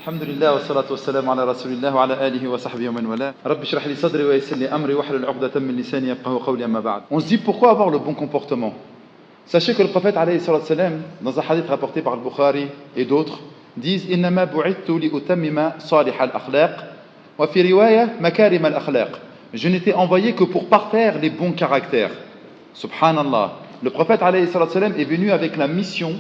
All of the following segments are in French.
الحمد لله والصلاة والسلام على رسول الله وعلى آله وصحبه ومن والاه. رب اشرح لي صدري ويسر لي أمري واحلل عقدة من لساني يفقهوا قولي أما بعد. On se dit pourquoi avoir le bon comportement. Sachez que le prophète alayhi salatu wassalam, dans un hadith rapporté par le Bukhari et d'autres, disent إنما بعثت لأتمم صالح الأخلاق وفي رواية مكارم الأخلاق. Je n'étais envoyé que pour parfaire les bons caractères. Subhanallah. Le prophète alayhi salatu wassalam est venu avec la mission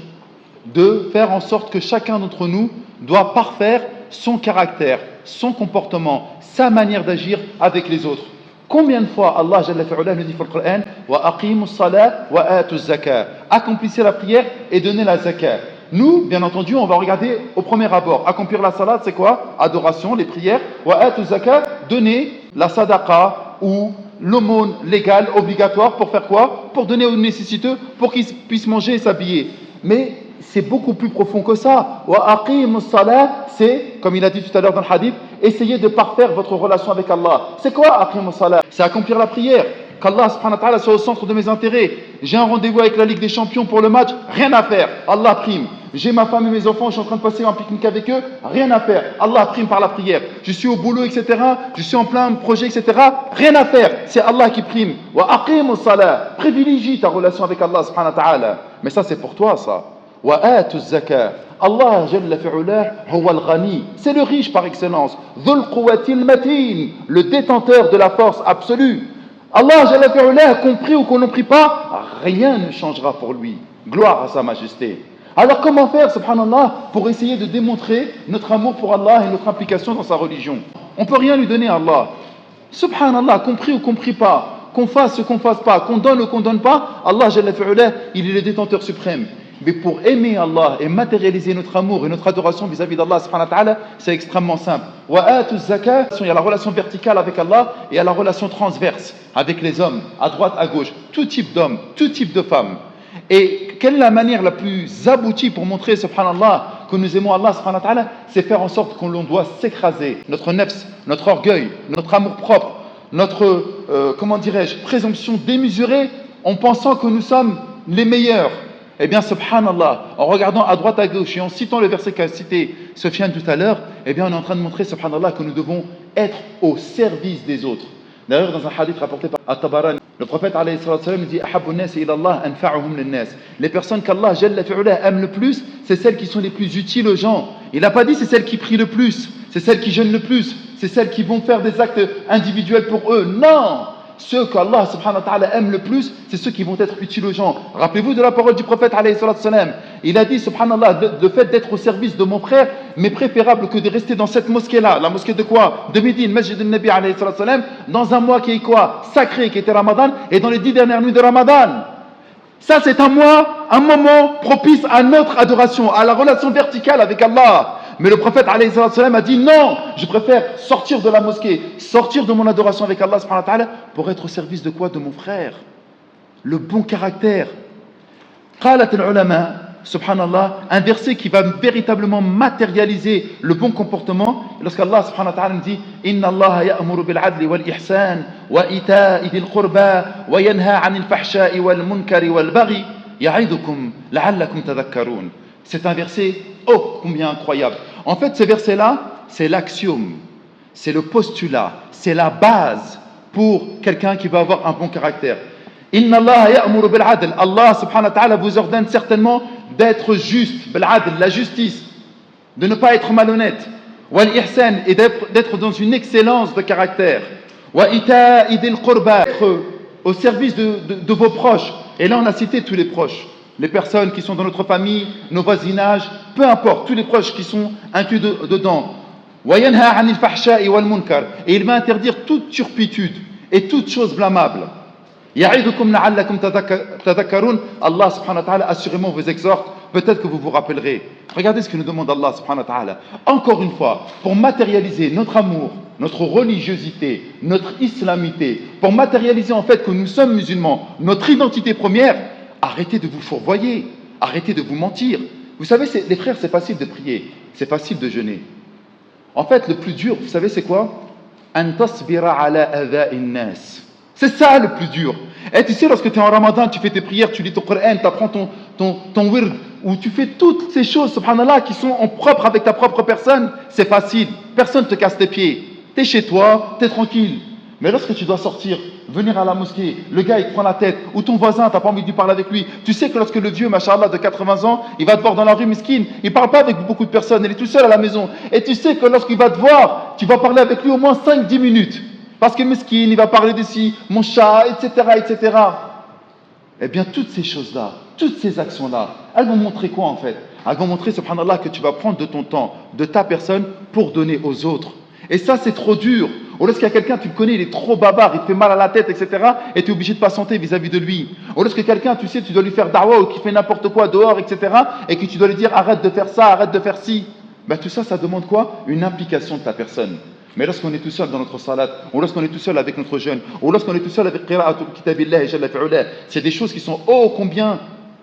de faire en sorte que chacun d'entre nous doit parfaire son caractère, son comportement, sa manière d'agir avec les autres. Combien de fois Allah Jalla fi'ala nous dit dans le Coran wa aqimus salat wa atuz zakat, accomplissez la prière et donnez la zakat. Nous, bien entendu, on va regarder au premier abord. Accomplir la salat, c'est quoi? Adoration, les prières. Wa atuz zakat, donner la sadaqa ou l'aumône légale, obligatoire, pour faire quoi? Pour donner aux nécessiteux, pour qu'ils puissent manger et s'habiller. Mais c'est beaucoup plus profond que ça. Wa aqimus salat, c'est, comme il a dit tout à l'heure dans le hadith, essayez de parfaire votre relation avec Allah. C'est quoi aqimus salat? C'est accomplir la prière. Qu'Allah subhanahu wa ta'ala soit au centre de mes intérêts. J'ai un rendez-vous avec la Ligue des Champions pour le match, rien à faire. Allah prime. J'ai ma femme et mes enfants, je suis en train de passer un pique-nique avec eux, rien à faire. Allah prime par la prière. Je suis au boulot, etc. Je suis en plein projet, etc. Rien à faire. C'est Allah qui prime. Wa aqimus salat. Privilégie ta relation avec Allah subhanahu wa ta'ala. Mais ça, c'est pour toi, ça. Wa atuz zakat. Allah Jalla fi'ala huwa al-ghani. C'est le riche par excellence. Dhul quwwatil matin. Le détenteur de la force absolue. Allah Jalla fi'ala, compris ou qu'on n'en prie pas, rien ne changera pour lui. Gloire à sa majesté. Alors comment faire, subhanallah, pour essayer de démontrer notre amour pour Allah et notre implication dans sa religion? On ne peut rien lui donner à Allah. Subhanallah, compris ou compris pas, qu'on fasse ou qu'on fasse pas, qu'on donne ou qu'on donne pas, Allah Jalla fi'ala, il est le détenteur suprême. Mais pour aimer Allah et matérialiser notre amour et notre adoration vis-à-vis d'Allah subhanahu wa ta'ala, c'est extrêmement simple. Wa atuz zakat, il y a la relation verticale avec Allah et il y a la relation transverse avec les hommes, à droite, à gauche, tout type d'hommes, tout type de femmes. Et quelle est la manière la plus aboutie pour montrer, subhanallah, que nous aimons Allah subhanahu wa ta'ala? C'est faire en sorte qu'on doit s'écraser, notre nefs, notre orgueil, notre amour propre, notre, présomption démesurée en pensant que nous sommes les meilleurs. Eh bien, subhanallah, en regardant à droite à gauche et en citant le verset qu'a cité Sofiane tout à l'heure, eh bien, on est en train de montrer, subhanallah, que nous devons être au service des autres. D'ailleurs, dans un hadith rapporté par At-Tabarani, le prophète alayhi sallam dit Ahabbu nas ila Allah anfa'uhum lin-nas. Les personnes qu'Allah Jalla fi'ala aime le plus, c'est celles qui sont les plus utiles aux gens. Il n'a pas dit c'est celles qui prient le plus, c'est celles qui jeûnent le plus, c'est celles qui vont faire des actes individuels pour eux. Non! Ceux qu'Allah subhanahu wa ta'ala aime le plus, c'est ceux qui vont être utiles aux gens. Rappelez-vous de la parole du prophète alayhi sallam. Il a dit subhanallah, le fait d'être au service de mon frère m'est préférable que de rester dans cette mosquée-là. La mosquée de quoi? De Médine, Masjid al-Nabi alayhi sallam, dans un mois qui est quoi? Sacré, qui était Ramadan, et dans les 10 dernières nuits de Ramadan. Ça, c'est un mois, un moment propice à notre adoration, à la relation verticale avec Allah. Mais le prophète alayhi sallam a dit non, je préfère sortir de la mosquée, sortir de mon adoration avec Allah subhanahu wa ta'ala pour être au service de quoi? De mon frère. Le bon caractère. Qalat al-ulama, subhanallah, un verset qui va véritablement matérialiser le bon comportement, lorsqu'Allah subhanahu wa ta'ala dit Inna Allah ya'muru bil adli wal ihsan wa ita'i dhil qurba wa yanha 'anil fahsha'i wal munkari wal baghi ya'idukum la'allakum tadhakkarun. C'est un verset oh combien incroyable. En fait, ce verset-là, c'est l'axiome, c'est le postulat, c'est la base pour quelqu'un qui va avoir un bon caractère. Inna Allah ya'muru bil adl. Allah subhanahu wa ta'ala vous ordonne certainement d'être juste, bil adl, la justice, de ne pas être malhonnête, wal ihsan, et d'être dans une excellence de caractère, wa ita'i dhil qurba, être au service de vos proches. Et là, on a cité tous les proches. Les personnes qui sont dans notre famille, nos voisinages, peu importe, tous les proches qui sont inclus dedans. Et il va interdire toute turpitude et toute chose blâmable. Allah subhanahu wa ta'ala assurément vous exhorte, peut-être que vous vous rappellerez. Regardez ce que nous demande Allah subhanahu wa ta'ala. Encore une fois, pour matérialiser notre amour, notre religiosité, notre islamité, pour matérialiser en fait que nous sommes musulmans, notre identité première, arrêtez de vous fourvoyer, arrêtez de vous mentir. Vous savez, les frères, c'est facile de prier, c'est facile de jeûner. En fait, le plus dur, vous savez, c'est quoi? An tasbira ala adha'in nas. C'est ça le plus dur. Et tu sais, lorsque tu es en Ramadan, tu fais tes prières, tu lis ton Coran, tu apprends ton wird, où tu fais toutes ces choses, subhanallah, qui sont en propre avec ta propre personne, c'est facile. Personne ne te casse tes pieds. Tu es chez toi, tu es tranquille. Mais lorsque tu dois sortir, venir à la mosquée, le gars il te prend la tête, ou ton voisin, tu n'as pas envie de lui parler avec lui. Tu sais que lorsque le vieux, machallah, de 80 ans, il va te voir dans la rue, miskin, il ne parle pas avec beaucoup de personnes, il est tout seul à la maison. Et tu sais que lorsqu'il va te voir, tu vas parler avec lui au moins 5-10 minutes. Parce que miskin, il va parler de ci, mon chat, etc., etc. Eh bien, toutes ces choses-là, toutes ces actions-là, elles vont montrer quoi en fait? Elles vont montrer, subhanallah, que tu vas prendre de ton temps, de ta personne, pour donner aux autres. Et ça, c'est trop dur. Ou lorsqu'il y a quelqu'un, tu le connais, il est trop bavard, il te fait mal à la tête, etc. Et tu es obligé de patienter vis-à-vis de lui. Ou lorsque quelqu'un, tu sais, tu dois lui faire da'wa ou qui fait n'importe quoi dehors, etc. Et que tu dois lui dire arrête de faire ça, arrête de faire ci. Ben, tout ça, ça demande quoi? Une implication de ta personne. Mais lorsqu'on est tout seul dans notre salat, ou lorsqu'on est tout seul avec notre jeûne, ou lorsqu'on est tout seul avec qira'atul kitabillah et jalla fi'ula, c'est des choses qui sont ô combien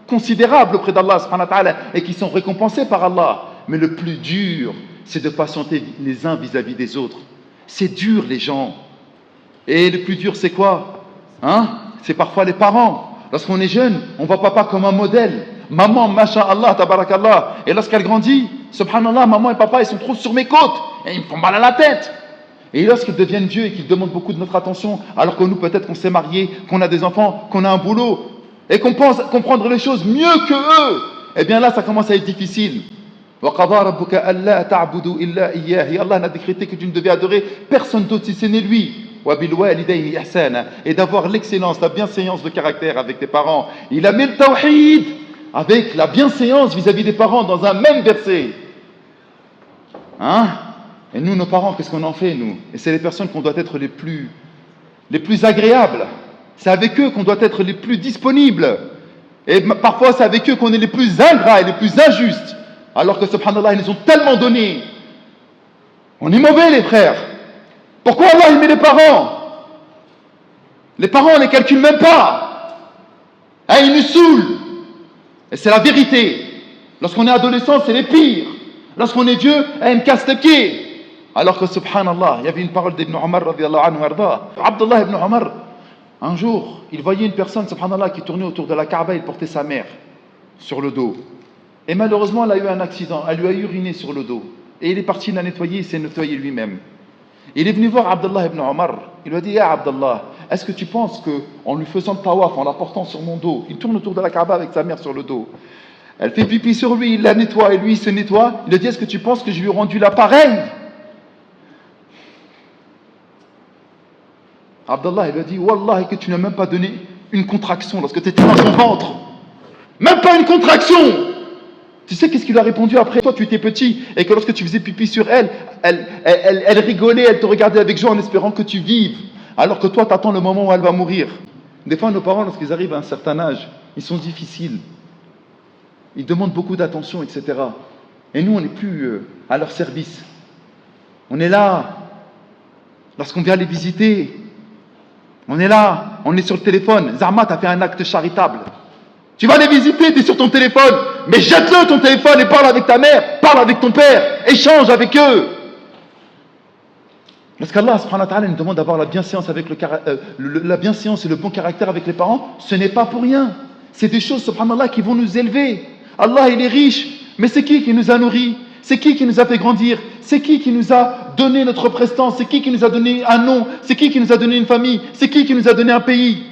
considérables auprès d'Allah subhanahu wa ta'ala et qui sont récompensées par Allah. Mais le plus dur, c'est de patienter les uns vis-à-vis des autres. C'est dur, les gens. Et le plus dur, c'est quoi? C'est parfois les parents. Lorsqu'on est jeune, on voit papa comme un modèle. Maman, masha'Allah, tabarakallah. Et lorsqu'elle grandit, subhanallah, maman et papa, ils sont trop sur mes côtes. Et ils me font mal à la tête. Et lorsqu'ils deviennent vieux et qu'ils demandent beaucoup de notre attention, alors que nous, peut-être qu'on s'est mariés, qu'on a des enfants, qu'on a un boulot, et qu'on pense comprendre les choses mieux que eux, eh bien là, ça commence à être difficile. وَقَضَى رَبُّكَ أَلَّا تَعْبُدُوا إِلَّا إِيَّاهِ. Et Allah n'a décrété que tu ne devais adorer personne d'autre si ce n'est lui. وَبِالْوَالِدَيْنِ إِحْسَانًا. Et d'avoir l'excellence, la bienséance de caractère avec tes parents. Il a mis le tawhid avec la bienséance vis-à-vis des parents dans un même verset. Et nous, nos parents, qu'est-ce qu'on en fait, nous? Et c'est les personnes qu'on doit être les plus agréables. C'est avec eux qu'on doit être les plus disponibles. Et parfois, c'est avec eux qu'on est les plus ingrats et les plus injustes. Alors que, subhanallah, ils nous ont tellement donné. On est mauvais, les frères. Pourquoi Allah, il met les parents? Les parents, on ne les calcule même pas. Ils nous saoulent. Et c'est la vérité. Lorsqu'on est adolescent, c'est les pires. Lorsqu'on est vieux, ils me cassent les pieds. Alors que, subhanallah, il y avait une parole d'Ibn Omar, radiyallahu anhu arda. Abdullah ibn Omar, un jour, il voyait une personne, subhanallah, qui tournait autour de la Kaaba, il portait sa mère sur le dos. Et malheureusement, elle a eu un accident, elle lui a uriné sur le dos. Et il est parti la nettoyer, il s'est nettoyé lui-même. Il est venu voir Abdullah ibn Omar, il lui a dit, Ya Abdullah, est-ce que tu penses qu'en lui faisant le tawaf, en la portant sur mon dos, il tourne autour de la Kaaba avec sa mère sur le dos, elle fait pipi sur lui, il la nettoie, et lui il se nettoie, il lui dit, est-ce que tu penses que je lui ai rendu l'appareil? Abdallah, il lui a dit, Wallah, que tu n'as même pas donné une contraction lorsque tu étais dans son ventre. Même pas une contraction. Tu sais qu'est-ce qu'il lui a répondu après? Toi, tu étais petit, et que lorsque tu faisais pipi sur elle, elle rigolait, elle te regardait avec joie en espérant que tu vives. Alors que toi, tu attends le moment où elle va mourir. Des fois, nos parents, lorsqu'ils arrivent à un certain âge, ils sont difficiles. Ils demandent beaucoup d'attention, etc. Et nous, on n'est plus à leur service. On est là. Lorsqu'on vient les visiter, on est là, on est sur le téléphone. Zahma, tu as fait un acte charitable. Tu vas les visiter, tu es sur ton téléphone. Mais jette-le ton téléphone et parle avec ta mère, parle avec ton père, échange avec eux. Lorsqu'Allah subhanahu wa ta'ala nous demande d'avoir la bienséance, la bienséance et le bon caractère avec les parents, ce n'est pas pour rien. C'est des choses, subhanallah, qui vont nous élever. Allah, il est riche, mais c'est qui nous a nourris? C'est qui nous a fait grandir? C'est qui nous a donné notre prestance? C'est qui nous a donné un nom? C'est qui nous a donné une famille? C'est qui nous a donné un pays?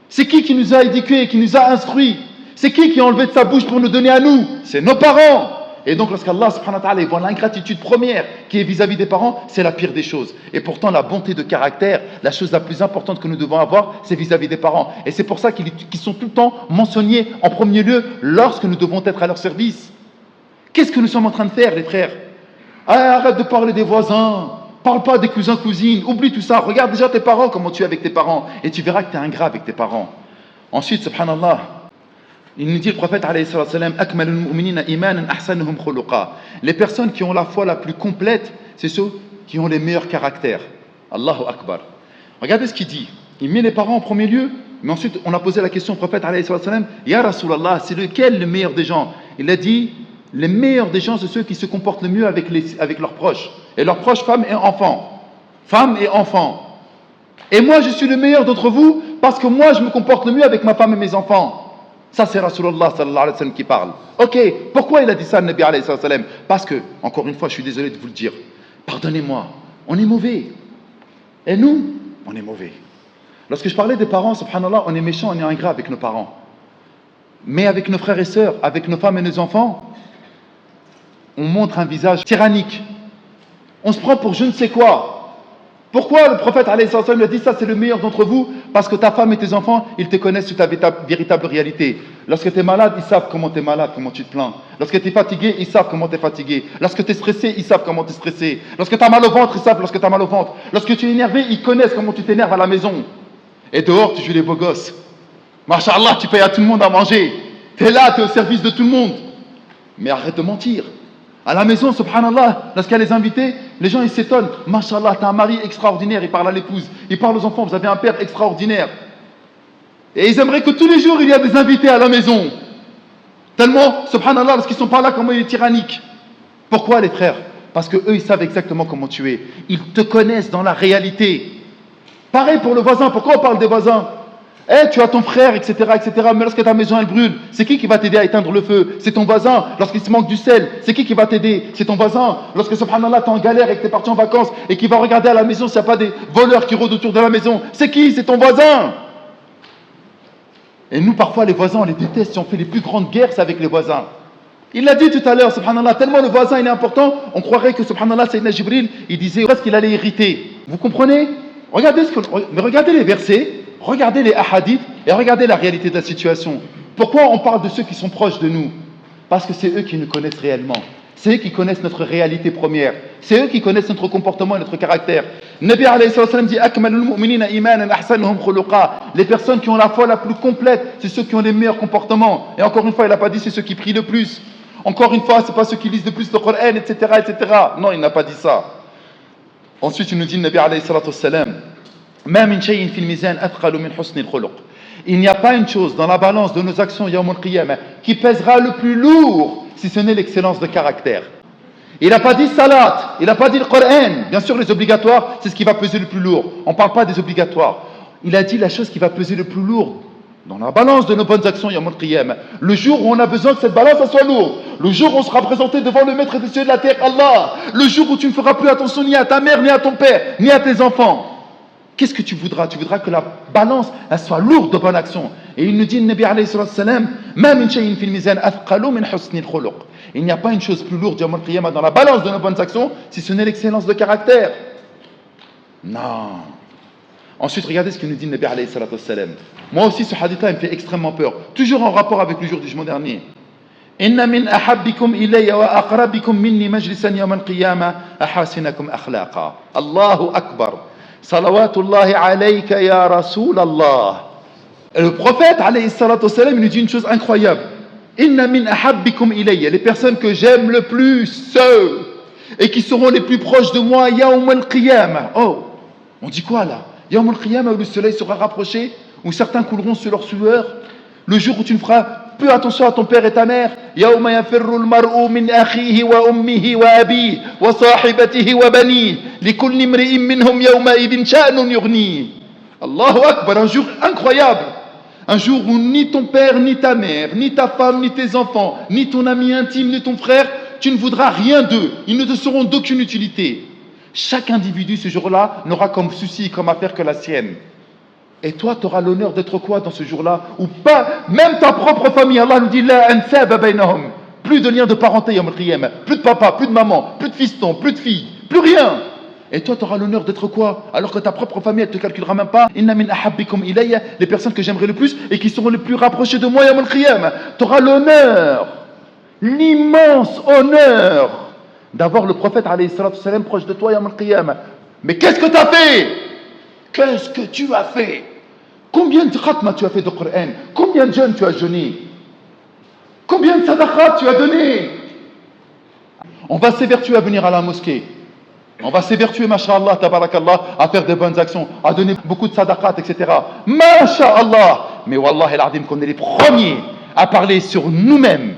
C'est qui nous a éduqués, qui nous a instruits? C'est qui a enlevé de sa bouche pour nous donner à nous? C'est nos parents. Et donc lorsqu'Allah subhanahu wa ta'ala voit l'ingratitude première qui est vis-à-vis des parents, c'est la pire des choses. Et pourtant la bonté de caractère, la chose la plus importante que nous devons avoir, c'est vis-à-vis des parents. Et c'est pour ça qu'ils sont tout le temps mentionnés en premier lieu lorsque nous devons être à leur service. Qu'est-ce que nous sommes en train de faire, les frères? Arrête de parler des voisins, parle pas des cousins, cousines, oublie tout ça. Regarde déjà tes parents, comment tu es avec tes parents, et tu verras que tu es ingrat avec tes parents. Ensuite, subhanallah, il nous dit le prophète alayhi salam, akmalul mu'minina imanan ahsanuhum khuluqa. Les personnes qui ont la foi la plus complète, c'est ceux qui ont les meilleurs caractères. Allahu Akbar. Regardez ce qu'il dit. Il met les parents en premier lieu, mais ensuite on a posé la question au prophète alayhi salam, Ya Rasulallah, c'est lequel le meilleur des gens? Il a dit, les meilleurs des gens, c'est ceux qui se comportent le mieux avec leurs proches. Et leurs proches, femmes et enfants. Femmes et enfants. Et moi, je suis le meilleur d'entre vous parce que moi, je me comporte le mieux avec ma femme et mes enfants. Ça, c'est Rasulullah sallallahu alayhi wa sallam qui parle. Ok, pourquoi il a dit ça, le Nabi alayhi wa sallam? Parce que, encore une fois, je suis désolé de vous le dire, pardonnez-moi, on est mauvais. Et nous, on est mauvais. Lorsque je parlais des parents, subhanallah, on est méchant, on est ingrat avec nos parents. Mais avec nos frères et sœurs, avec nos femmes et nos enfants, on montre un visage tyrannique. On se prend pour je ne sais quoi. Pourquoi le prophète alayhi wa sallam a dit ça, c'est le meilleur d'entre vous? Parce que ta femme et tes enfants, ils te connaissent sur ta véritable réalité. Lorsque tu es malade, ils savent comment tu es malade, comment tu te plains. Lorsque tu es fatigué, ils savent comment tu es fatigué. Lorsque tu es stressé, ils savent comment tu es stressé. Lorsque tu as mal au ventre, ils savent lorsque tu as mal au ventre. Lorsque tu es énervé, ils connaissent comment tu t'énerves à la maison. Et dehors, tu joues les beaux gosses. Masha'Allah, tu payes à tout le monde à manger. Tu es là, tu es au service de tout le monde. Mais arrête de mentir. À la maison, subhanallah, lorsqu'il y a les invités, les gens ils s'étonnent. Masha'Allah, tu as un mari extraordinaire, il parle à l'épouse, il parle aux enfants, vous avez un père extraordinaire. Et ils aimeraient que tous les jours il y a des invités à la maison. Tellement, subhanallah, parce qu'ils ne sont pas là, comment il est tyrannique. Pourquoi les frères? Parce qu'eux ils savent exactement comment tu es. Ils te connaissent dans la réalité. Pareil pour le voisin, pourquoi on parle des voisins? Tu as ton frère, etc., etc. Mais lorsque ta maison elle brûle, c'est qui va t'aider à éteindre le feu? C'est ton voisin. Lorsqu'il se manque du sel, c'est qui va t'aider? C'est ton voisin. Lorsque, subhanallah, tu es en galère et que tu es parti en vacances et qu'il va regarder à la maison s'il n'y a pas des voleurs qui rôdent autour de la maison, c'est qui? C'est ton voisin. Et nous, parfois, les voisins, on les déteste. Si on fait les plus grandes guerres, c'est avec les voisins. Il l'a dit tout à l'heure, subhanallah, tellement le voisin il est important, on croirait que, subhanallah, Sayyidina Jibril, il disait presque qu'il allait hériter. Vous comprenez? Mais regardez les versets. Regardez les hadiths et regardez la réalité de la situation. Pourquoi on parle de ceux qui sont proches de nous? Parce que c'est eux qui nous connaissent réellement. C'est eux qui connaissent notre réalité première. C'est eux qui connaissent notre comportement et notre caractère. Nabi alayhi sallam dit Akmalul mu'minina imanan ahsanuhum khuluqa. Les personnes qui ont la foi la plus complète, c'est ceux qui ont les meilleurs comportements. Et encore une fois, il n'a pas dit c'est ceux qui prient le plus. Encore une fois, c'est pas ceux qui lisent le plus le Coran, etc., etc. Non, il n'a pas dit ça. Ensuite, il nous dit Nabi alayhi sallam il n'y a pas une chose dans la balance de nos actions Yawm al-Qiyamah qui pèsera le plus lourd si ce n'est l'excellence de caractère. Il n'a pas dit salat, il n'a pas dit le Coran. Bien sûr, les obligatoires, c'est ce qui va peser le plus lourd. On ne parle pas des obligatoires. Il a dit la chose qui va peser le plus lourd dans la balance de nos bonnes actions Yawm al-Qiyamah. Le jour où on a besoin que cette balance soit lourde. Le jour où on sera présenté devant le maître des cieux et de la terre, Allah. Le jour où tu ne feras plus attention ni à ta mère, ni à ton père, ni à tes enfants. Qu'est-ce que tu voudras? Tu voudras que la balance elle soit lourde de bonnes actions. Et il nous dit, le Nabi alayhi sallam, il n'y a pas une chose plus lourde dans la balance de nos bonnes actions si ce n'est l'excellence de caractère. Non. Ensuite, regardez ce que nous dit le Nabi alayhi sallam. Moi aussi, ce hadith-là, il me fait extrêmement peur. Toujours en rapport avec le jour du jugement dernier. Inna min ahabbikum ilayya wa aqrabikum minni majlisan yawm al-qiyamah ahasinakum akhlaqa. Allahu akbar. Salawatullahi alayka ya Rasulallah. Le prophète alayhi salatu salam, il nous dit une chose incroyable. Inna min ahabbikum ilayya, les personnes que j'aime le plus et qui seront les plus proches de moi yawm al-qiyamah. Oh, on dit quoi là? Yawm al-qiyamah où le soleil sera rapproché, où certains couleront sur leur sueur, le jour où tu ne feras plus attention à ton père et ta mère. Yawma yafirru al-mar'u min akhihi wa ummihi wa abihi wa sahibatihi wa banihi likulli imri'in minhum yawma idhin sha'nun yughni. Allahu akbar, un jour incroyable. Un jour où ni ton père, ni ta mère, ni ta femme, ni tes enfants, ni ton ami intime, ni ton frère, tu ne voudras rien d'eux. Ils ne te seront d'aucune utilité. Chaque individu ce jour-là n'aura comme souci, comme affaire que la sienne. Et toi, tu auras l'honneur d'être quoi dans ce jour-là? Ou pas, même ta propre famille. Allah nous dit la ansaba bainahum. Plus de liens de parenté, yawm al-qiyamah. Plus de papa, plus de maman, plus de fiston, plus de fille, plus rien. Et toi, tu auras l'honneur d'être quoi? Alors que ta propre famille, elle ne te calculera même pas. Inna min ahabbikum ilayya, les personnes que j'aimerais le plus et qui seront les plus rapprochées de moi, yawm al-qiyamah. Tu auras l'honneur, l'immense honneur d'avoir le prophète alayhi salatu salam proche de toi, yawm al-qiyamah. Mais qu'est-ce que tu as fait? Qu'est-ce que tu as fait? Combien de khatma tu as fait de Coran? Combien de jeûnes tu as jeûné? Combien de sadaqat tu as donné? On va s'évertuer à venir à la mosquée. On va s'évertuer, masha'Allah, tabarakallah, à faire des bonnes actions, à donner beaucoup de sadaqat, etc. Masha'Allah. Mais wallah el-adim qu'on est les premiers à parler sur nous-mêmes.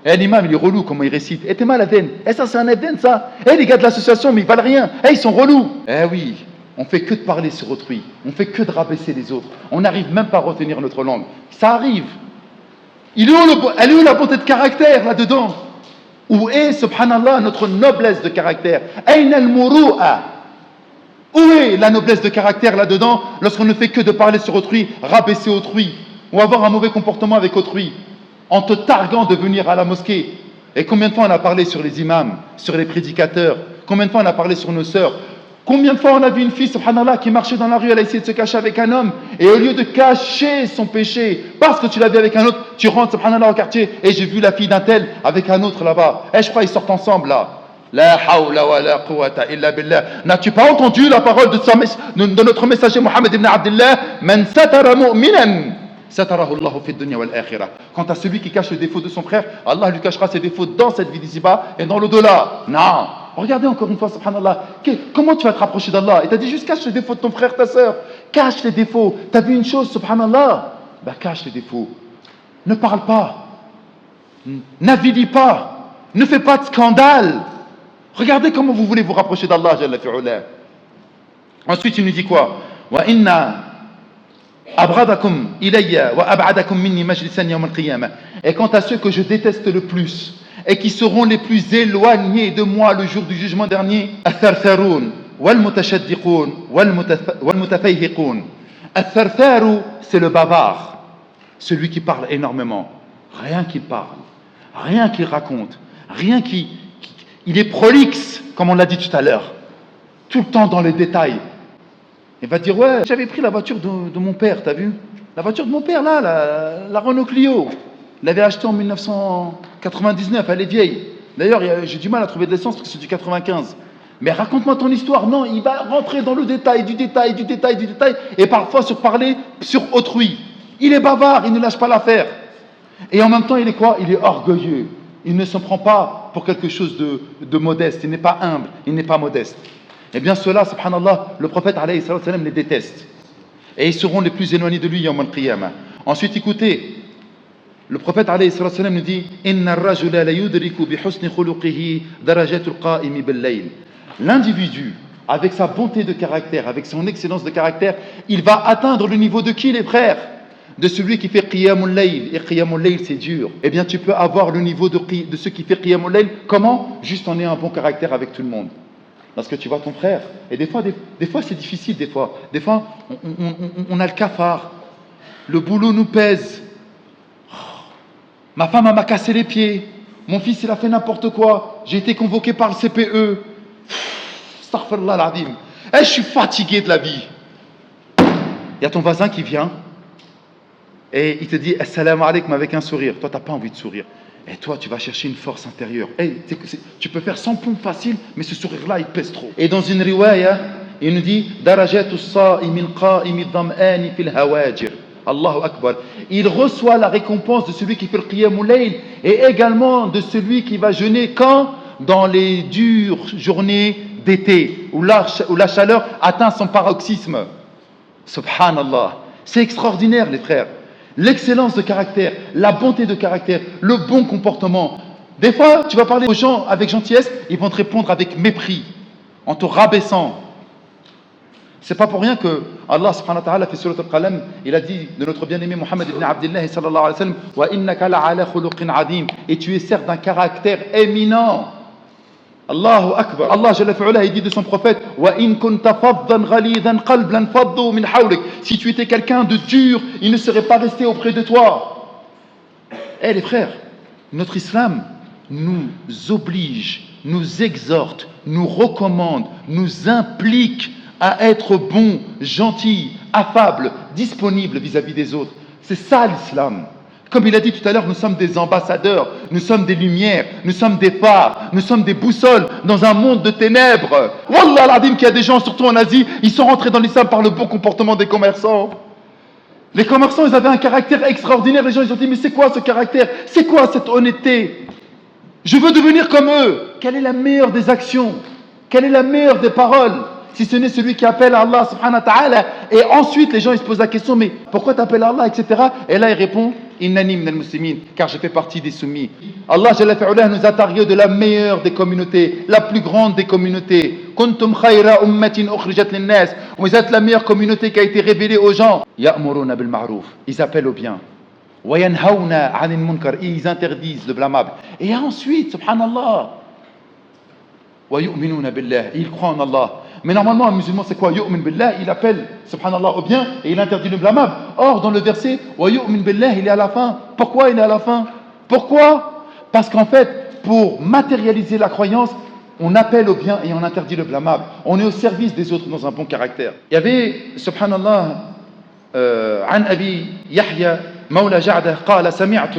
Eh, l'imam, il est relou, comment il récite. Eh, t'es mal Aden. Eh, ça, c'est un Aden, ça. Eh, les gars de l'association, mais ils valent rien. Eh, ils sont relous. Eh oui. On fait que de parler sur autrui, on fait que de rabaisser les autres, on n'arrive même pas à retenir notre langue. Ça arrive. Elle est où la bonté de caractère là-dedans? Où est, subhanallah, notre noblesse de caractère? Aïna al-muru'a. Où est la noblesse de caractère là-dedans lorsqu'on ne fait que de parler sur autrui, rabaisser autrui, ou avoir un mauvais comportement avec autrui, en te targuant de venir à la mosquée? Et combien de fois on a parlé sur les imams, sur les prédicateurs? Combien de fois on a parlé sur nos sœurs? Combien de fois on a vu une fille, subhanallah, qui marchait dans la rue, elle a essayé de se cacher avec un homme, et au lieu de cacher son péché, parce que tu l'as vu avec un autre, tu rentres, subhanallah, au quartier, et j'ai vu la fille d'un tel avec un autre là-bas. Et je crois qu'ils sortent ensemble là. La hawla wa la quwwata illa billah. N'as-tu pas entendu la parole de notre messager Mohammed ibn Abdullah? Man satara mu'minan satarahu Allahu fi dunya wal akhirah. Quant à celui qui cache le défaut de son frère, Allah lui cachera ses défauts dans cette vie d'ici-bas et dans l'au-delà. Non. Regardez encore une fois, subhanallah, comment tu vas te rapprocher d'Allah? Et t'as dit juste cache les défauts de ton frère, ta soeur. Cache les défauts. T'as vu une chose, subhanallah? Bah cache les défauts. Ne parle pas. N'avilis pas. Ne fais pas de scandale. Regardez comment vous voulez vous rapprocher d'Allah, Jalla fi'ula. Ensuite, il nous dit quoi? Wa inna abradakum ilayya wa ab'adakum minni majlisan yawm al-qiyamah. Et quant à ceux que je déteste le plus et qui seront les plus éloignés de moi le jour du jugement dernier, al-thartharoun wal-mutashaddiqoun wal-mutafayhiqoun. Al-thartharu, c'est le bavard, celui qui parle énormément. Rien qu'il parle, rien qu'il raconte, rien qui... Il est prolixe, comme on l'a dit tout à l'heure, tout le temps dans les détails. Il va dire, ouais, j'avais pris la voiture de mon père, t'as vu? La voiture de mon père, là, la Renault Clio. Il l'avait achetée en 1999, elle est vieille. D'ailleurs, j'ai du mal à trouver de l'essence parce que c'est du 95. Mais raconte-moi ton histoire. Non, il va rentrer dans le détail, du détail, du détail, du détail, et parfois parler sur autrui. Il est bavard, il ne lâche pas l'affaire. Et en même temps, il est quoi? Il est orgueilleux. Il ne se prend pas pour quelque chose de modeste. Il n'est pas humble, il n'est pas modeste. Eh bien, ceux-là, subhanallah, le prophète alayhi salam les déteste. Et ils seront les plus éloignés de lui yawm al-qiyamah. Ensuite, écoutez, le prophète alayhi salam nous dit Inna ar-rajula la yudriku bi husni khuluqihi darajatul qa'imi bil-layl. L'individu, avec sa bonté de caractère, avec son excellence de caractère, il va atteindre le niveau de qui, les frères? De celui qui fait qiyamul layl. Et qiyamul layl, c'est dur. Eh bien, tu peux avoir le niveau de ceux qui fait qiyamul layl. Comment? Juste en ayant un bon caractère avec tout le monde. Lorsque tu vois ton frère, et des fois c'est difficile, des fois on a le cafard, le boulot nous pèse, ma femme m'a cassé les pieds, mon fils il a fait n'importe quoi, j'ai été convoqué par le CPE, astaghfirullah al-azim, je suis fatigué de la vie. Il y a ton voisin qui vient et il te dit assalamu alaikum avec un sourire. Toi t'as pas envie de sourire. Et toi, tu vas chercher une force intérieure. Tu peux faire 100 pompes faciles, mais ce sourire-là, il pèse trop. Et dans une riwaya, il nous dit Darajatu sa'imi al-qa'imi ad-dam'ani fil hawajir. Allahu Akbar. Il reçoit la récompense de celui qui fait le qiyamul layl et également de celui qui va jeûner quand? Dans les dures journées d'été, où la chaleur atteint son paroxysme. Subhanallah. C'est extraordinaire, les frères. L'excellence de caractère, la bonté de caractère, le bon comportement. Des fois, tu vas parler aux gens avec gentillesse, ils vont te répondre avec mépris, en te rabaissant. C'est pas pour rien que Allah subhanahu wa ta'ala fait surat al-Qalam, il a dit de notre bien-aimé Mohammed ibn Abdullah sallallahu alayhi wa sallam wa innaka la'ala khuluqin adim, et tu es certes d'un caractère éminent. Allahu Akbar. Allah Jalla fi'ula, il dit de son prophète wa in kunta faddan ghalidan qalban faddu min hawlik. Si tu étais quelqu'un de dur, il ne serait pas resté auprès de toi. Eh les frères, notre islam nous oblige, nous exhorte, nous recommande, nous implique à être bon, gentil, affable, disponible vis-à-vis des autres. C'est ça l'islam. Comme il a dit tout à l'heure, nous sommes des ambassadeurs, nous sommes des lumières, nous sommes des phares, nous sommes des boussoles dans un monde de ténèbres. Wallah l'adim qu'il y a des gens, surtout en Asie, ils sont rentrés dans l'islam par le bon comportement des commerçants. Les commerçants, ils avaient un caractère extraordinaire. Les gens, ils ont dit, mais c'est quoi ce caractère? C'est quoi cette honnêteté? Je veux devenir comme eux. Quelle est la meilleure des actions? Quelle est la meilleure des paroles? Si ce n'est celui qui appelle à Allah subhanahu wa ta'ala. Et ensuite, les gens, ils se posent la question, mais pourquoi tu appelles Allah, etc. Et là, il répond, Innani minal muslimin, car je fais partie des soumis. Allah Jalla fi'ula nous a targué de la meilleure des communautés, la plus grande des communautés. Kuntum khayra ummatin ukhrijat linnas. Vous êtes la meilleure communauté qui a été révélée aux gens. Ya'muruna bil ma'ruf. Ils appellent au bien. وَيَنْهَوْنَ عَنِ الْمُنْكَرِ, ils interdisent le blâmable. Et ensuite, subhanallah, وَيُؤْمِنُونَ بِاللَّهِ, ils croient en Allah. Mais normalement, un musulman, c'est quoi? Yu'min billah, il appelle, subhanallah, au bien et il interdit le blâmable. Or, dans le verset, وَيُؤْمِن billah, il est à la fin. Pourquoi il est à la fin? Pourquoi? Parce qu'en fait, pour matérialiser la croyance, on appelle au bien et on interdit le blâmable. On est au service des autres dans un bon caractère. Il y avait, subhanallah, عن أبي يحيى مولى جعده قال سمعت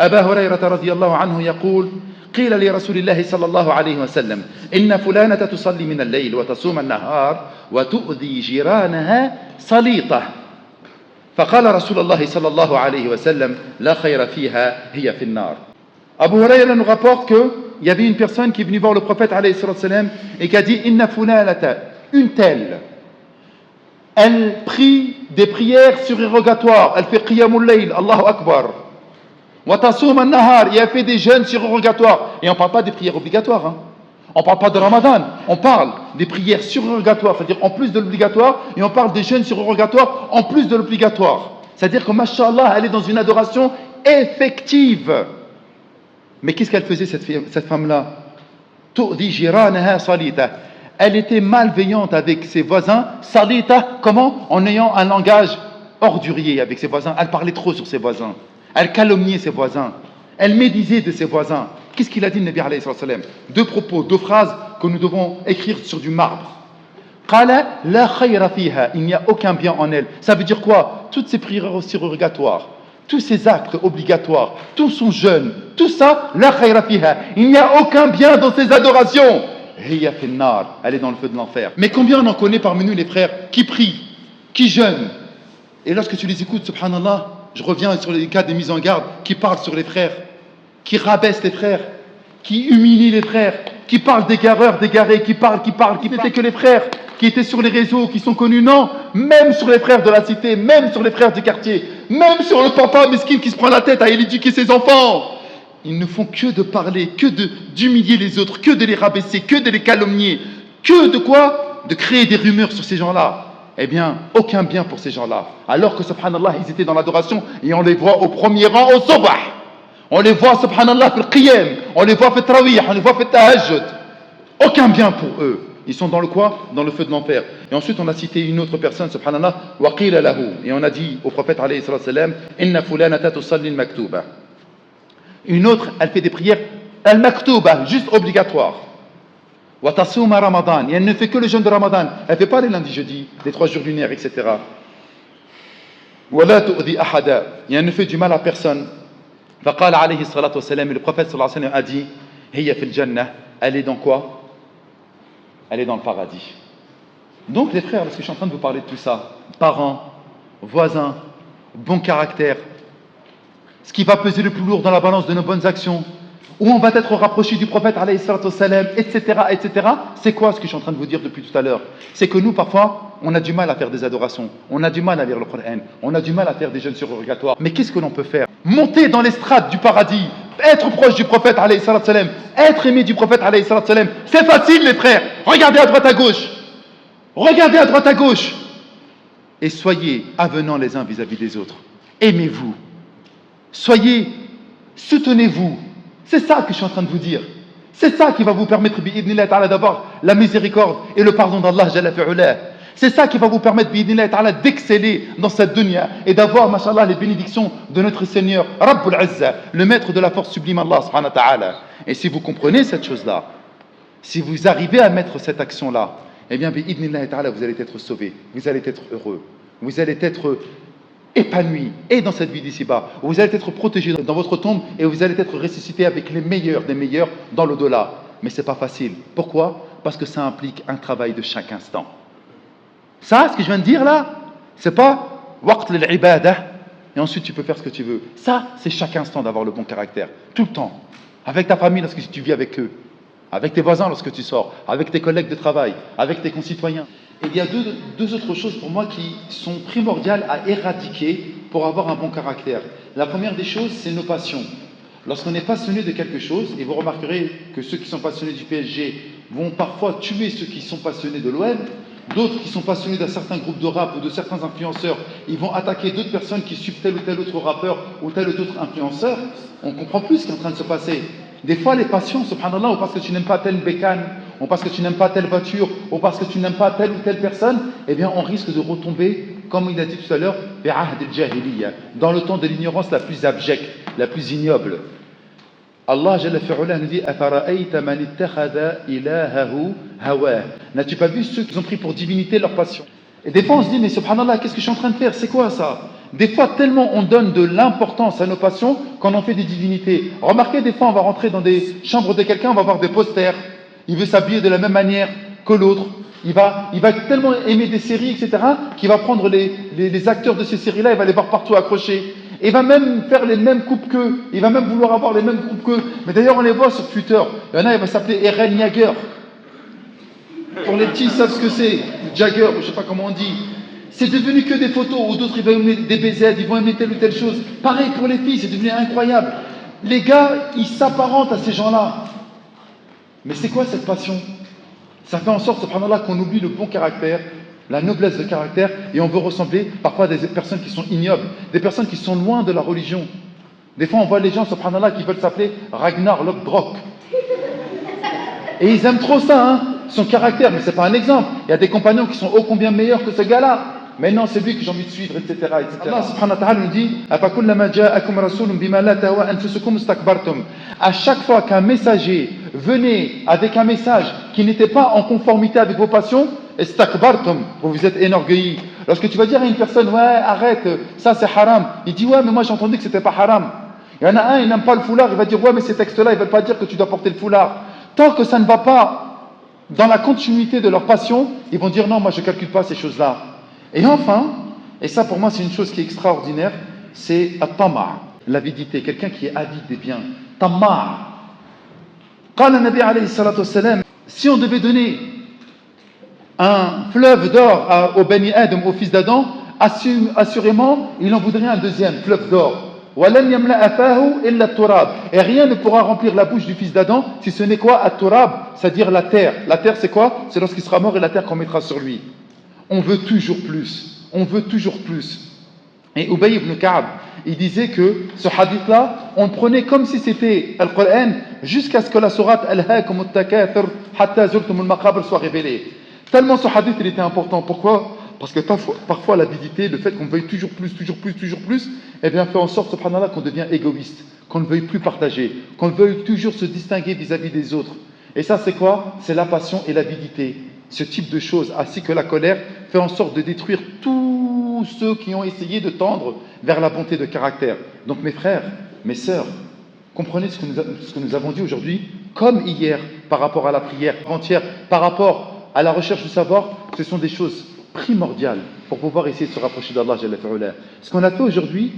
أبا هريرة رضي الله عنه يقول قيل لرسول الله صلى الله عليه وسلم إن فلانة تصلي من الليل وتصوم النهار وتؤذي جيرانها صليطة فقال رسول الله صلى الله عليه وسلم لا خير فيها هي في النار. Abu Hurayra nous rapporte qu'il y avait une personne qui est venue voir le prophète alayhi salam et qui a dit Inna fulanata, une telle, elle prie des prières surérogatoires, elle fait qiyamul layl, Allahu Akbar. Wa tasum an-nahar, et elle fait des jeûnes surérogatoires. Et on ne parle pas des prières obligatoires, hein. On ne parle pas de Ramadan, on parle des prières surérogatoires, c'est-à-dire en plus de l'obligatoire, et on parle des jeûnes surérogatoires en plus de l'obligatoire. C'est-à-dire que, mashallah, elle est dans une adoration effective. Mais qu'est-ce qu'elle faisait, cette femme-là? Tu'di jiranaha salita. Elle était malveillante avec ses voisins. Salita, comment? En ayant un langage ordurier avec ses voisins. Elle parlait trop sur ses voisins. Elle calomniait ses voisins. Elle médisait de ses voisins. Qu'est-ce qu'il a dit, le Nabi alayhi salam? Deux propos, deux phrases que nous devons écrire sur du marbre. Qala la khayra fiha. Il n'y a aucun bien en elle. Ça veut dire quoi? Toutes ces prières surérogatoires, tous ces actes obligatoires, tout son jeûne, tout ça, la khayra fiha. Il n'y a aucun bien dans ces adorations. Hiya fin nar, elle est dans le feu de l'enfer. Mais combien on en connaît parmi nous les frères qui prient, qui jeûnent, et lorsque tu les écoutes, subhanallah, je reviens sur les cas des mises en garde, qui parlent sur les frères, qui rabaissent les frères, qui humilient les frères, qui parlent d'égareurs, d'égarés, qui n'étaient que les frères, qui étaient sur les réseaux, qui sont connus, non, même sur les frères de la cité, même sur les frères du quartier, même sur le papa mesquin qui se prend la tête à éduquer ses enfants. Ils ne font que de parler, que d'humilier les autres, que de les rabaisser, que de les calomnier, que de quoi? De créer des rumeurs sur ces gens-là. Eh bien, aucun bien pour ces gens-là. Alors que, subhanallah, ils étaient dans l'adoration et on les voit au premier rang au sabah. On les voit, subhanallah, fil qiyam, on les voit fait tarawih, on les voit fait tahajjud. Aucun bien pour eux. Ils sont dans le quoi? Dans le feu de l'enfer. Et ensuite, on a cité une autre personne, subhanallah, wa qila lahu. Et on a dit au prophète, alayhi salam, inna fulanata tusalli al-maktuba. Une autre, elle fait des prières al-maktuba, juste obligatoires. Wa tasuma ramadan. Et elle ne fait que le jeûne de Ramadan. Elle ne fait pas les lundis, jeudis, les 3 jours lunaires, etc. Wa la tu'di ahada. Et elle ne fait du mal à personne. فقال عليه الصلاة والسلام, le prophète sallallahu alayhi wa sallam a dit هي في الجنة, elle est dans quoi? Elle est dans le paradis. Donc les frères, parce que je suis en train de vous parler de tout ça, parents, voisins, bon caractère, ce qui va peser le plus lourd dans la balance de nos bonnes actions, où on va être rapproché du prophète alayhi salatu wassalam, etc., etc., c'est quoi ce que je suis en train de vous dire depuis tout à l'heure? C'est que nous, parfois, on a du mal à faire des adorations, on a du mal à lire le Coran, on a du mal à faire des jeûnes surrogatoires. Mais qu'est-ce que l'on peut faire? Monter dans les strates du paradis, être proche du prophète alayhi salatu wassalam, être aimé du prophète alayhi salatu wassalam, c'est facile les frères. Regardez à droite à gauche, regardez à droite à gauche, et soyez avenants les uns vis-à-vis des autres. Aimez-vous, soyez, soutenez-vous. C'est ça que je suis en train de vous dire. C'est ça qui va vous permettre bi'idhnillah ta'ala d'avoir la miséricorde et le pardon d'Allah jalla fi'ulah. C'est ça qui va vous permettre bi'idhnillah ta'ala d'exceller dans cette dunya et d'avoir, mashallah, les bénédictions de notre Seigneur Rabbul Azza, le maître de la force sublime Allah subhanahu wa ta'ala. Et si vous comprenez cette chose-là, si vous arrivez à mettre cette action-là, eh bien bi'idhnillah ta'ala vous allez être sauvés, vous allez être heureux, vous allez être épanoui et dans cette vie d'ici-bas, vous allez être protégé dans votre tombe et vous allez être ressuscité avec les meilleurs des meilleurs dans l'au-delà. Mais c'est pas facile. Pourquoi? Parce que ça implique un travail de chaque instant. Ça, ce que je viens de dire là, c'est pas waqt lil-ibadah et ensuite tu peux faire ce que tu veux. Ça, c'est chaque instant d'avoir le bon caractère, tout le temps. Avec ta famille lorsque tu vis avec eux, avec tes voisins lorsque tu sors, avec tes collègues de travail, avec tes concitoyens. Et il y a deux autres choses pour moi qui sont primordiales à éradiquer pour avoir un bon caractère. La première des choses, c'est nos passions. Lorsqu'on est passionné de quelque chose, et vous remarquerez que ceux qui sont passionnés du PSG vont parfois tuer ceux qui sont passionnés de l'OM, D'autres qui sont passionnés d'un certain groupe de rap ou de certains influenceurs, ils vont attaquer d'autres personnes qui suivent tel ou tel autre rappeur ou tel ou tel autre influenceur. On comprend plus ce qui est en train de se passer. Des fois, les passions, subhanallah, ou parce que tu n'aimes pas telle bécane, ou parce que tu n'aimes pas telle voiture, ou parce que tu n'aimes pas telle ou telle personne, eh bien, on risque de retomber, comme il a dit tout à l'heure, dans le temps de l'ignorance la plus abjecte, la plus ignoble. Allah Jalla fi'ala nous dit Afara'ayta man ittakhadha ilahahu hawah. N'as-tu pas vu ceux qui ont pris pour divinité leur passion? Et des fois on se dit mais subhanallah, qu'est-ce que je suis en train de faire? C'est quoi ça? Des fois tellement on donne de l'importance à nos passions qu'on en fait des divinités. Remarquez, des fois on va rentrer dans des chambres de quelqu'un, on va voir des posters. Il veut s'habiller de la même manière que l'autre. Il va tellement aimer des séries, etc., qu'il va prendre les acteurs de ces séries-là, il va les voir partout accrochés. Il va même faire les mêmes coupes qu'eux. Il va même vouloir avoir les mêmes coupes qu'eux. Mais d'ailleurs, on les voit sur Twitter. Il y en a, il va s'appeler Eren Jagger. Pour les petits, ils savent ce que c'est. Jagger, je ne sais pas comment on dit. C'est devenu que des photos. Ou d'autres, ils vont aimer des BZ, ils vont aimer telle ou telle chose. Pareil pour les filles, c'est devenu incroyable. Les gars, ils s'apparentent à ces gens-là. Mais c'est quoi cette passion? Ça fait en sorte, subhanallah, qu'on oublie le bon caractère, la noblesse de caractère, et on veut ressembler parfois à des personnes qui sont ignobles, des personnes qui sont loin de la religion. Des fois, on voit les gens, subhanallah, qui veulent s'appeler Ragnar Lodbrok. Et ils aiment trop ça, hein, son caractère, mais c'est pas un exemple. Il y a des compagnons qui sont ô combien meilleurs que ce gars-là. Mais non, c'est lui que j'ai envie de suivre, etc. etc. Allah subhanahu wa ta'ala nous dit à chaque fois qu'un messager venait avec un message qui n'était pas en conformité avec vos passions, vous vous êtes énorgueillis. Lorsque tu vas dire à une personne, ouais, arrête, ça c'est haram, il dit, ouais, mais moi j'ai entendu que c'était pas haram. Il y en a un, il n'aime pas le foulard, il va dire, ouais, mais ces textes-là, ils ne veulent pas dire que tu dois porter le foulard. Tant que ça ne va pas dans la continuité de leur passion, ils vont dire, non, moi je ne calcule pas ces choses-là. Et enfin, et ça pour moi c'est une chose qui est extraordinaire, c'est at-tama', l'avidité, quelqu'un qui est avide des biens. Tama'. Qala Nabi alayhi salatu wassalam, si on devait donner un fleuve d'or au Bani Adam, au fils d'Adam, assurément, il en voudrait un deuxième fleuve d'or. Et rien ne pourra remplir la bouche du fils d'Adam si ce n'est quoi? At-turab, c'est-à-dire la terre. La terre c'est quoi? C'est lorsqu'il sera mort et la terre qu'on mettra sur lui. On veut toujours plus. On veut toujours plus. Et Ubay ibn Ka'b, il disait que ce hadith-là, on le prenait comme si c'était le Coran jusqu'à ce que la sourate Al-Hakum al-Takathur hatta zurtum al-maqabr soit révélée. Tellement ce hadith il était important. Pourquoi? Parce que parfois l'avidité, le fait qu'on veuille toujours plus, eh bien fait en sorte, subhanallah, qu'on devient égoïste, qu'on ne veuille plus partager, qu'on veuille toujours se distinguer vis-à-vis des autres. Et ça c'est quoi? C'est la passion et l'avidité. Ce type de choses, ainsi que la colère, fait en sorte de détruire tous ceux qui ont essayé de tendre vers la bonté de caractère. Donc mes frères, mes sœurs, comprenez ce que nous avons dit aujourd'hui, comme hier par rapport à la prière, avant-hier par rapport à la recherche du savoir, ce sont des choses primordiales pour pouvoir essayer de se rapprocher d'Allah Jalla fi'ala. Ce qu'on a fait aujourd'hui,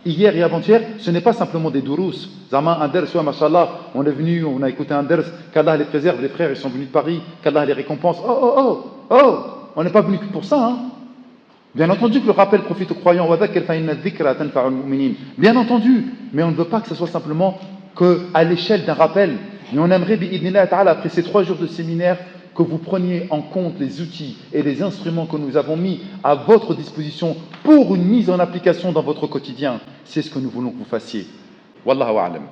hier et avant-hier, ce n'est pas simplement des durous. Zama, un ders, ouais, mashallah, on est venu, on a écouté un ders, qu'Allah les préserve, les frères, ils sont venus de Paris, qu'Allah les récompense. On n'est pas venu que pour ça, hein. Bien entendu que le rappel profite aux croyants, bien entendu, mais on ne veut pas que ce soit simplement qu'à l'échelle d'un rappel. Et on aimerait, après ces 3 jours de séminaire, que vous preniez en compte les outils et les instruments que nous avons mis à votre disposition pour une mise en application dans votre quotidien. C'est ce que nous voulons que vous fassiez. Wallahu a'lam.